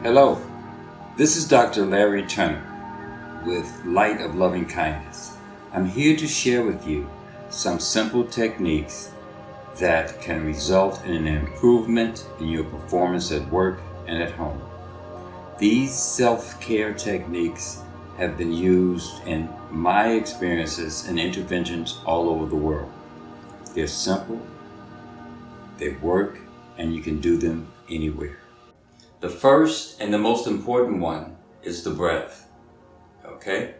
Hello, this is Dr. Larry Turner with Light of Loving Kindness. I'm here to share with you some simple techniques that can result in an improvement in your performance at work and at home. These self-care techniques have been used in my experiences and interventions all over the world. They're simple, they work, and you can do them anywhere. The first and the most important one is the breath. Okay?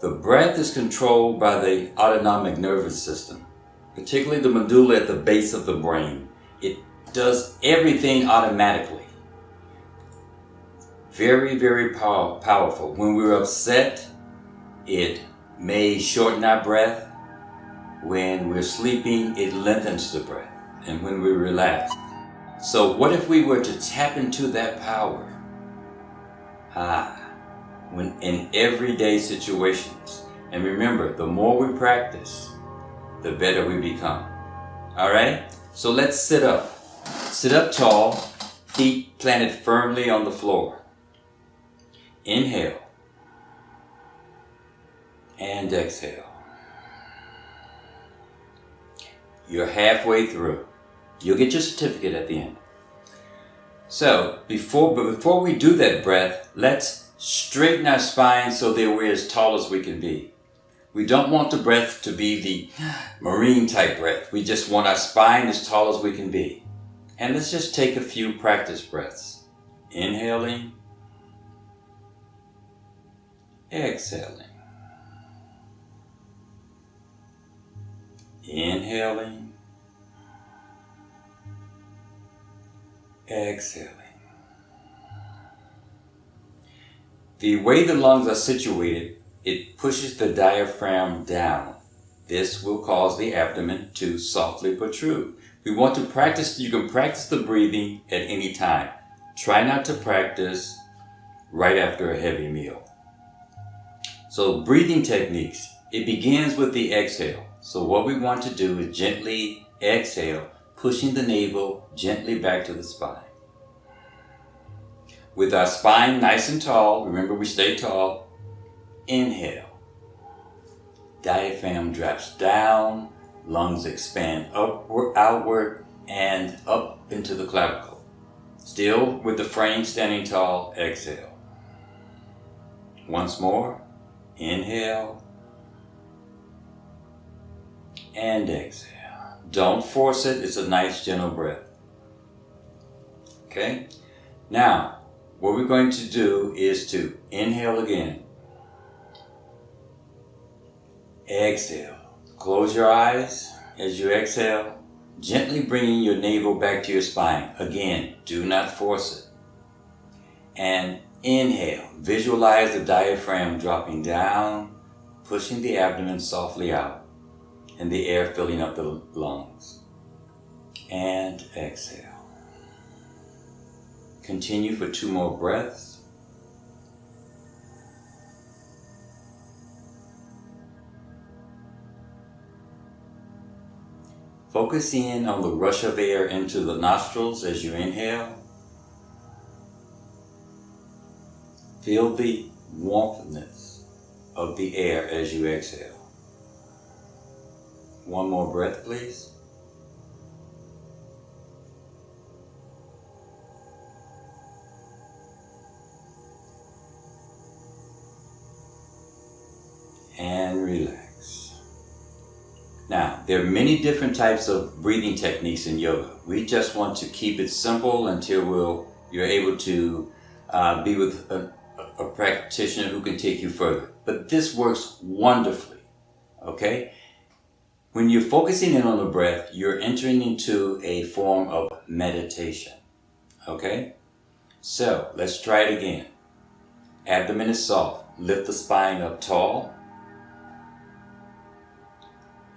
The breath is controlled by the autonomic nervous system, particularly the medulla at the base of the brain. It does everything automatically. Very, very powerful. When we're upset, it may shorten our breath. When we're sleeping, it lengthens the breath. And when we relax. So what if we were to tap into that power? When in everyday situations. And remember, the more we practice, the better we become. All right? So let's sit up. Sit up tall, feet planted firmly on the floor. Inhale. And exhale. You're halfway through. You'll get your certificate at the end. So, before we do that breath, let's straighten our spine so that we're as tall as we can be. We don't want the breath to be the marine type breath. We just want our spine as tall as we can be. And let's just take a few practice breaths. Inhaling. Exhaling. Inhaling. Exhaling. The way the lungs are situated, it pushes the diaphragm down. This will cause the abdomen to softly protrude. We want to practice, you can practice the breathing at any time. Try not to practice right after a heavy meal. So breathing techniques, it begins with the exhale. So what we want to do is gently exhale, pushing the navel gently back to the spine. With our spine nice and tall, remember we stay tall, inhale. Diaphragm drops down, lungs expand upward, outward, and up into the clavicle. Still with the frame standing tall, exhale. Once more, inhale and exhale. Don't force it, it's a nice gentle breath. Okay? Now, what we're going to do is to inhale again. Exhale. Close your eyes as you exhale, gently bringing your navel back to your spine. Again, do not force it. And inhale. Visualize the diaphragm dropping down, pushing the abdomen softly out, and the air filling up the lungs. And exhale. Continue for 2 more breaths. Focus in on the rush of air into the nostrils as you inhale. Feel the warmthness of the air as you exhale. 1 more breath, please. And relax. Now, there are many different types of breathing techniques in yoga. We just want to keep it simple until you're able to be with a practitioner who can take you further. But this works wonderfully, okay? When you're focusing in on the breath, you're entering into a form of meditation, okay? So, let's try it again. Abdomen is soft. Lift the spine up tall.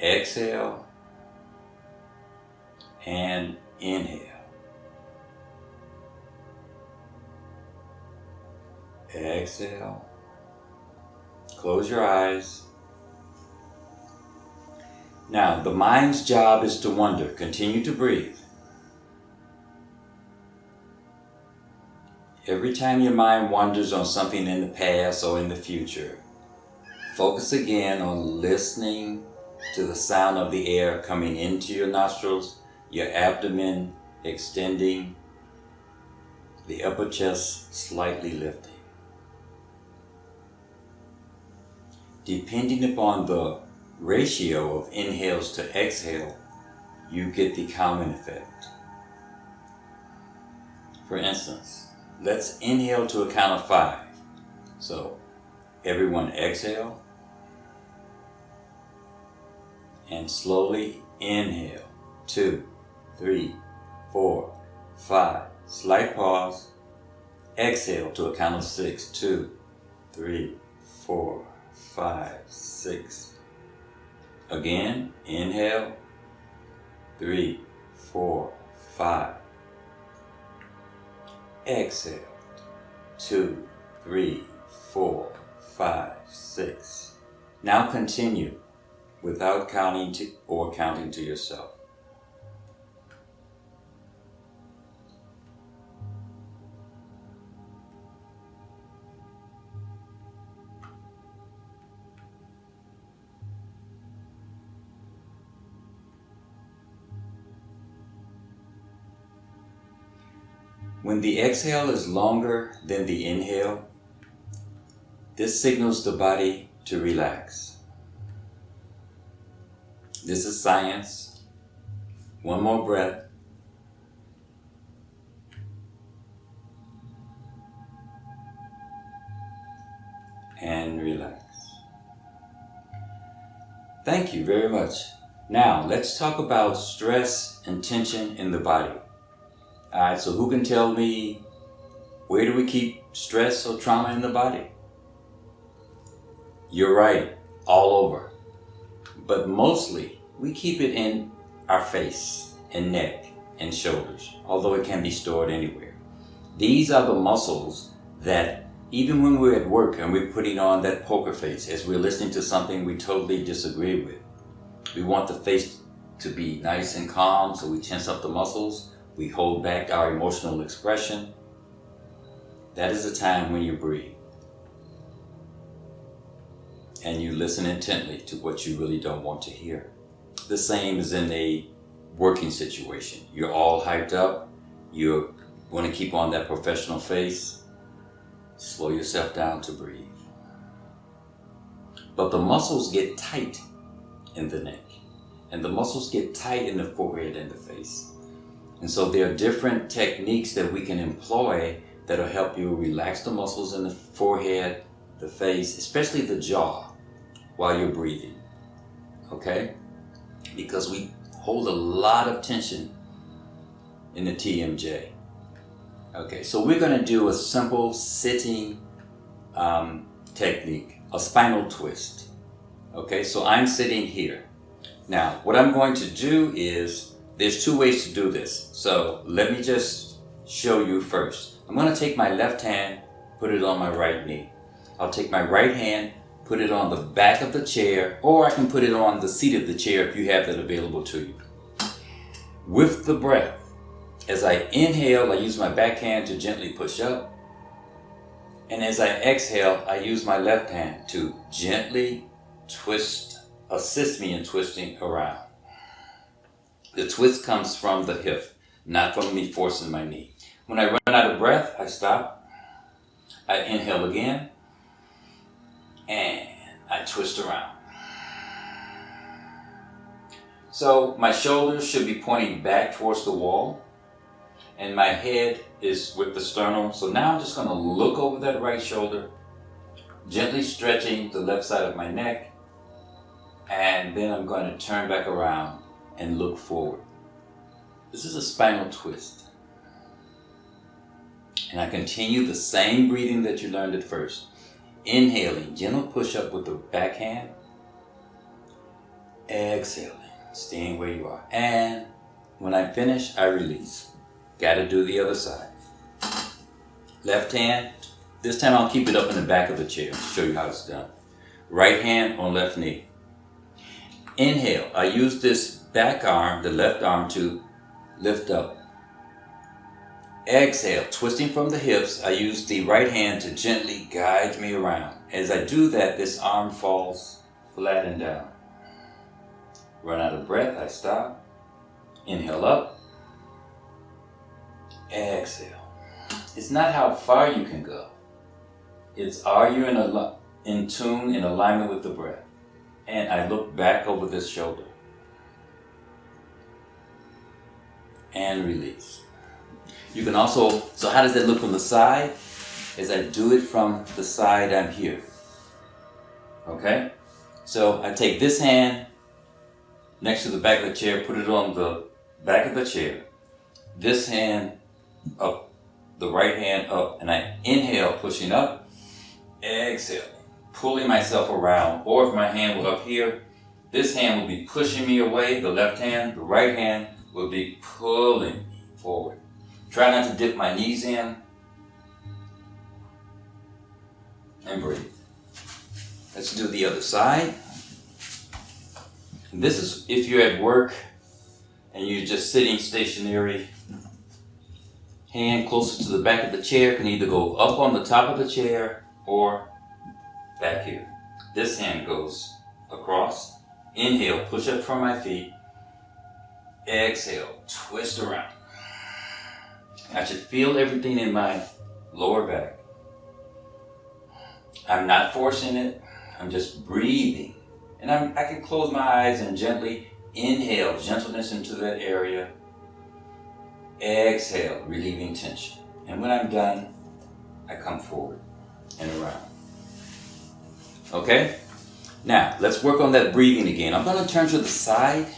Exhale and inhale. Exhale. Close your eyes. Now, the mind's job is to wonder. Continue to breathe. Every time your mind wanders on something in the past or in the future, focus again on listening to the sound of the air coming into your nostrils, your abdomen extending, the upper chest slightly lifting. Depending upon the ratio of inhales to exhale, you get the calming effect. For instance, let's inhale to a count of 5. So, everyone exhale and slowly inhale. 2, 3, 4, 5. Slight pause. Exhale to a count of 6. 2, 3, 4, 5, 6. Again, inhale. 3, 4, 5. Exhale. 2, 3, 4, 5, 6. Now continue without counting to yourself. When the exhale is longer than the inhale, this signals the body to relax. This is science. One more breath. And relax. Thank you very much. Now, let's talk about stress and tension in the body. Alright, so who can tell me, where do we keep stress or trauma in the body? You're right, all over. But mostly, we keep it in our face and neck and shoulders, although it can be stored anywhere. These are the muscles that, even when we're at work and we're putting on that poker face as we're listening to something we totally disagree with, we want the face to be nice and calm, so we tense up the muscles. We hold back our emotional expression. That is the time when you breathe. And you listen intently to what you really don't want to hear. The same is in a working situation. You're all hyped up. You want to keep on that professional face. Slow yourself down to breathe. But the muscles get tight in the neck. And the muscles get tight in the forehead and the face. And so there are different techniques that we can employ that will help you relax the muscles in the forehead, the face, especially the jaw, while you're breathing. Okay? Because we hold a lot of tension in the TMJ. Okay, so we're going to do a simple sitting technique, a spinal twist. Okay, so I'm sitting here. Now, what I'm going to do is, there's 2 ways to do this. So let me just show you first. I'm going to take my left hand, put it on my right knee. I'll take my right hand, put it on the back of the chair, or I can put it on the seat of the chair if you have that available to you. With the breath, as I inhale, I use my back hand to gently push up. And as I exhale, I use my left hand to gently twist, assist me in twisting around. The twist comes from the hip, not from me forcing my knee. When I run out of breath, I stop. I inhale again. And I twist around. So my shoulders should be pointing back towards the wall. And my head is with the sternum. So now I'm just going to look over that right shoulder, gently stretching the left side of my neck. And then I'm going to turn back around and look forward. This is a spinal twist. And I continue the same breathing that you learned at first. Inhaling, gentle push up with the back hand. Exhaling, staying where you are. And when I finish, I release. Got to do the other side. Left hand, this time I'll keep it up in the back of the chair to show you how it's done. Right hand on left knee. Inhale, I use this back arm, the left arm, to lift up. Exhale, twisting from the hips. I use the right hand to gently guide me around. As I do that, this arm falls flat and down. Run out of breath, I stop. Inhale up. Exhale. It's not how far you can go. It's are you in tune, in alignment with the breath. And I look back over this shoulder. And release. You can also, so how does that look from the side? As I do it from the side, I'm here. Okay? So I take this hand next to the back of the chair, put it on the back of the chair. This hand up, the right hand up, and I inhale, pushing up. Exhale, pulling myself around. Or if my hand were up here, this hand will be pushing me away, the left hand. The right hand will be pulling me forward. Try not to dip my knees in. And breathe. Let's do the other side. And this is if you're at work and you're just sitting stationary. Hand closer to the back of the chair can either go up on the top of the chair or back here. This hand goes across. Inhale, push up from my feet. Exhale, twist around. I should feel everything in my lower back. I'm not forcing it. I'm just breathing. And I can close my eyes and gently inhale gentleness into that area. Exhale, relieving tension. And when I'm done, I come forward and around. Okay? Now, let's work on that breathing again. I'm going to turn to the side.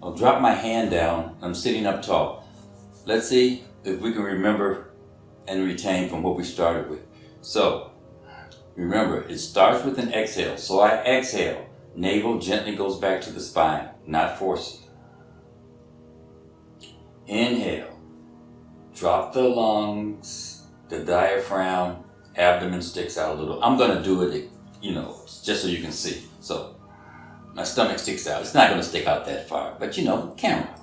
I'll drop my hand down. I'm sitting up tall. Let's see if we can remember and retain from what we started with. So, remember, it starts with an exhale. So I exhale. Navel gently goes back to the spine, not forcing. Inhale. Drop the lungs, the diaphragm, abdomen sticks out a little. I'm going to do it, just so you can see. So, my stomach sticks out. It's not going to stick out that far, but camera.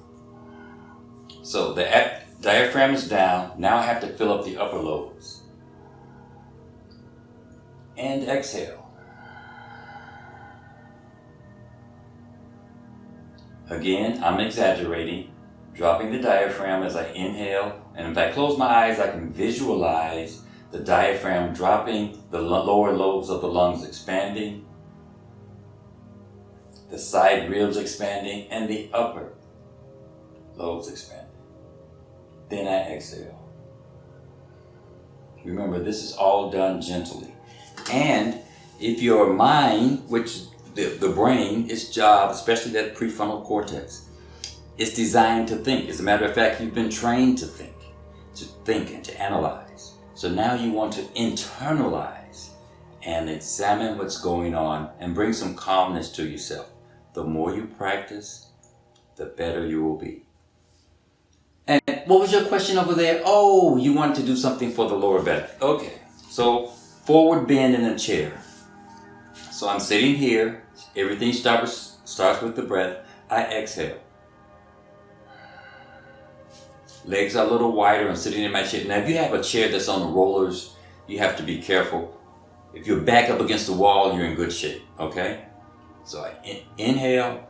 So the diaphragm is down. Now I have to fill up the upper lobes. And exhale. Again, I'm exaggerating, dropping the diaphragm as I inhale. And if I close my eyes, I can visualize the diaphragm dropping, the lower lobes of the lungs expanding, the side ribs expanding, and the upper lobes expanding. Then I exhale. Remember, this is all done gently. And if your mind, which the brain, its job, especially that prefrontal cortex, is designed to think. As a matter of fact, you've been trained to think and to analyze. So now you want to internalize and examine what's going on and bring some calmness to yourself. The more you practice, the better you will be. And what was your question over there? Oh, you want to do something for the lower back. Okay, so forward bend in a chair. So I'm sitting here. Everything starts with the breath. I exhale. Legs are a little wider. I'm sitting in my chair. Now, if you have a chair that's on the rollers, you have to be careful. If you're back up against the wall, you're in good shape, okay? So I inhale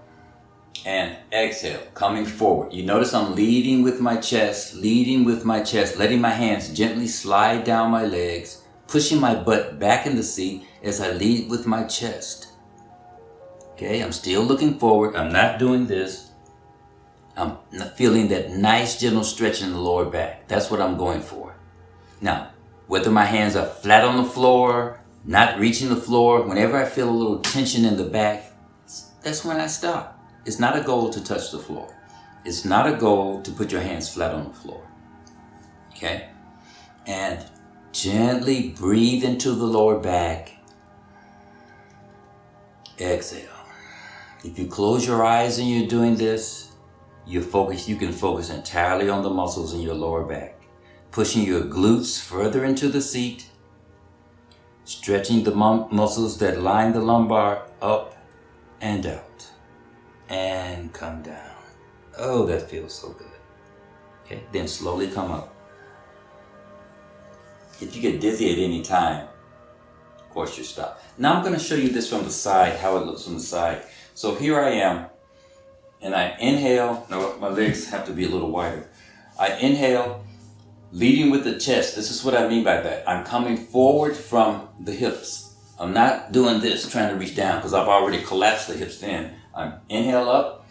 and exhale, coming forward. You notice I'm leading with my chest, letting my hands gently slide down my legs, pushing my butt back in the seat as I lead with my chest. Okay, I'm still looking forward. I'm not doing this. I'm feeling that nice gentle stretch in the lower back. That's what I'm going for. Now, whether my hands are flat on the floor, not reaching the floor, whenever I feel a little tension in the back, that's when I stop. It's not a goal to touch the floor. It's not a goal to put your hands flat on the floor. Okay? And gently breathe into the lower back. Exhale. If you close your eyes and you're doing this, you can focus entirely on the muscles in your lower back, pushing your glutes further into the seat, stretching the muscles that line the lumbar up and out, and come down. Oh, that feels so good. Okay, then slowly come up. If you get dizzy at any time, of course you stop. Now I'm going to show you this from the side, how it looks from the side. So here I am, and I inhale. No, my legs have to be a little wider. I inhale, leading with the chest. This is what I mean by that. I'm coming forward from the hips. I'm not doing this, trying to reach down, because I've already collapsed the hips in. I'm inhale up,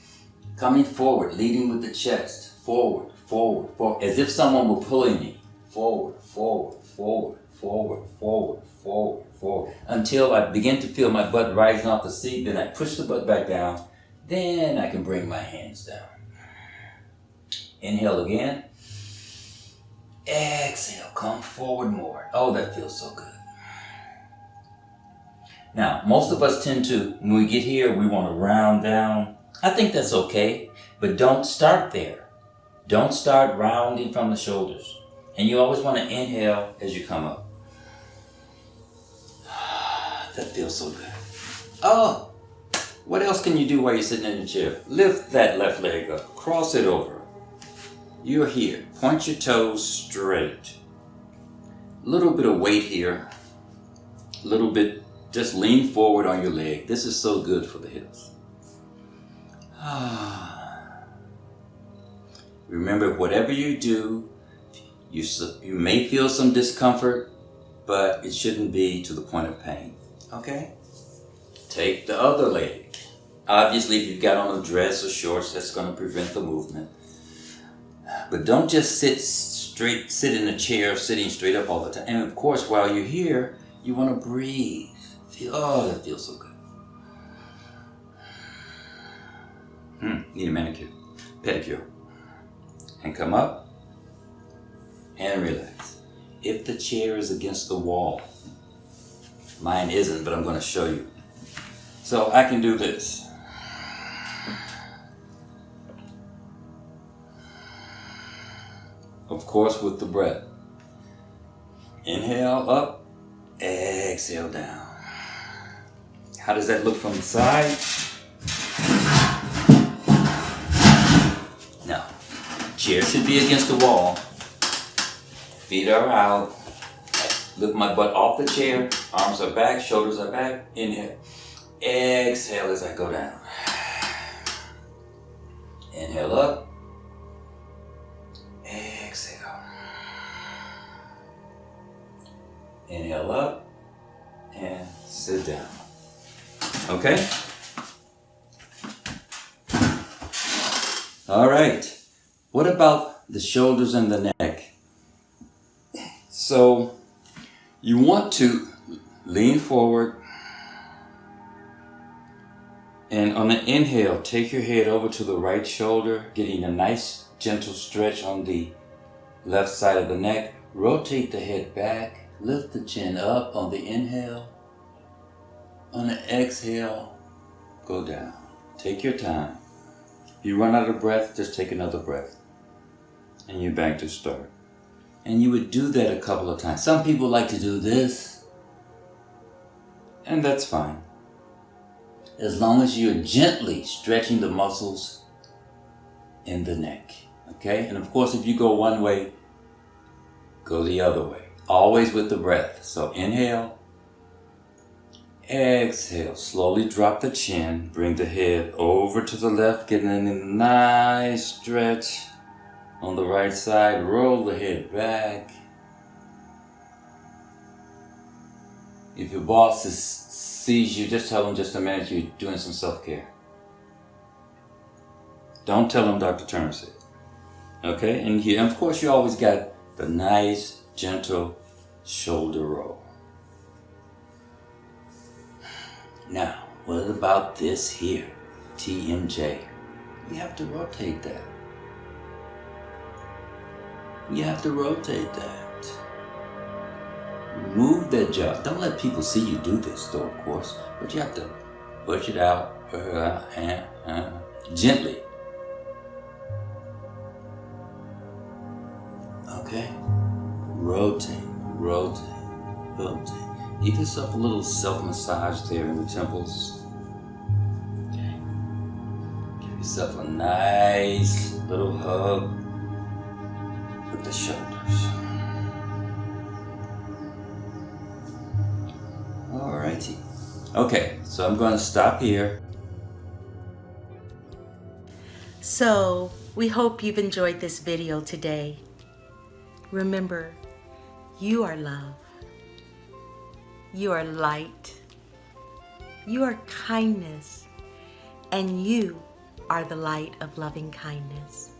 coming forward, leading with the chest. Forward, forward, forward, as if someone were pulling me. Forward, forward, forward, forward, forward, forward, forward, until I begin to feel my butt rising off the seat. Then I push the butt back down. Then I can bring my hands down. Inhale again. Exhale, come forward more. Oh, that feels so good. Now, most of us tend to, when we get here, we want to round down. I think that's okay, but don't start there. Don't start rounding from the shoulders. And you always want to inhale as you come up. That feels so good. Oh, what else can you do while you're sitting in the chair? Lift that left leg up, cross it over. You're here. Point your toes straight. A little bit of weight here. A little bit, just lean forward on your leg. This is so good for the hips. Remember, whatever you do, you may feel some discomfort, but it shouldn't be to the point of pain. Okay? Take the other leg. Obviously, if you've got on a dress or shorts, that's going to prevent the movement. But don't just sit in a chair sitting straight up all the time. And of course, while you're here, you want to breathe. Oh, that feels so good. Need a manicure, pedicure. And come up and relax. If the chair is against the wall, mine isn't, but I'm going to show you. So I can do this. Of course, with the breath. Inhale up, exhale down. How does that look from the side? Now, chair should be against the wall. Feet are out. Lift my butt off the chair. Arms are back, shoulders are back. Inhale. Exhale as I go down. Inhale up. Exhale. Inhale up. And sit down. Okay? All right. What about the shoulders and the neck? So, you want to lean forward, and on the inhale, take your head over to the right shoulder, getting a nice gentle stretch on the left side of the neck. Rotate the head back, lift the chin up on the inhale. On the exhale, go down. Take your time. If you run out of breath, just take another breath. And you're back to start. And you would do that a couple of times. Some people like to do this, and that's fine. As long as you're gently stretching the muscles in the neck. Okay? And of course, if you go one way, go the other way. Always with the breath. So inhale. Exhale, slowly drop the chin, bring the head over to the left, getting a nice stretch on the right side, roll the head back. If your boss sees you, just tell him just a minute you're doing some self-care. Don't tell him Dr. Turner said. Okay, and here, and of course you always got the nice, gentle shoulder roll. Now, what about this here? TMJ. You have to rotate that. You have to rotate that. Move that jaw. Don't let people see you do this though, of course. But you have to push it out gently. Okay? Rotate, rotate, rotate. Give yourself a little self-massage there in the temples. Okay. Give yourself a nice little hug. with the shoulders. Alrighty. Okay, so I'm going to stop here. So, we hope you've enjoyed this video today. Remember, you are love. You are light. You are kindness. And you are the light of loving kindness.